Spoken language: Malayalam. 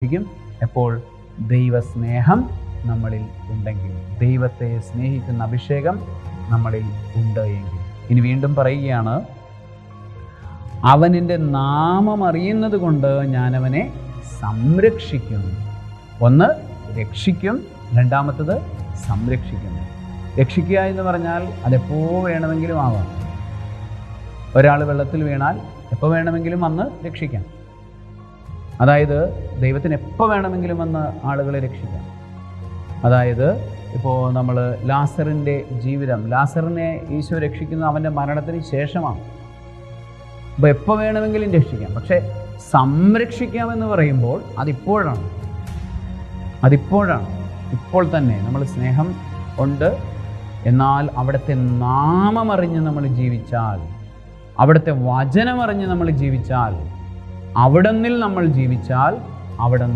ിക്കും എപ്പോൾ ദൈവസ്നേഹം നമ്മളിൽ ഉണ്ടെങ്കിൽ, ദൈവത്തെ സ്നേഹിക്കുന്ന അഭിഷേകം നമ്മളിൽ ഉണ്ട് എങ്കിൽ. ഇനി വീണ്ടും പറയുകയാണ്, അവനിൻ്റെ നാമം അറിയുന്നത് കൊണ്ട് ഞാൻ അവനെ സംരക്ഷിക്കും. ഒന്ന് രക്ഷിക്കും, രണ്ടാമത്തത് സംരക്ഷിക്കും. രക്ഷിക്കുക എന്ന് പറഞ്ഞാൽ അതെപ്പോ വേണമെങ്കിലും ആവാം. ഒരാൾ വെള്ളത്തിൽ വീണാൽ എപ്പോൾ വേണമെങ്കിലും വന്ന് രക്ഷിക്കാം. അതായത് ദൈവത്തിന് എപ്പോൾ വേണമെങ്കിലും വന്ന് ആളുകളെ രക്ഷിക്കാം. അതായത് ഇപ്പോൾ നമ്മൾ ലാസറിൻ്റെ ജീവിതം, ലാസറിനെ ഈശോ രക്ഷിക്കുന്നത് അവൻ്റെ മരണത്തിന് ശേഷമാണ്. അപ്പോൾ എപ്പോൾ വേണമെങ്കിലും രക്ഷിക്കാം. പക്ഷേ സംരക്ഷിക്കാമെന്ന് പറയുമ്പോൾ അതിപ്പോഴാണ്. ഇപ്പോൾ തന്നെ നമ്മൾ സ്നേഹം ഉണ്ട്. എന്നാൽ അവിടുത്തെ നാമമറിഞ്ഞ് നമ്മൾ ജീവിച്ചാൽ, അവിടുത്തെ വചനമറിഞ്ഞ് നമ്മൾ ജീവിച്ചാൽ, അവിടുന്നിൽ നമ്മൾ ജീവിച്ചാൽ, അവിടെ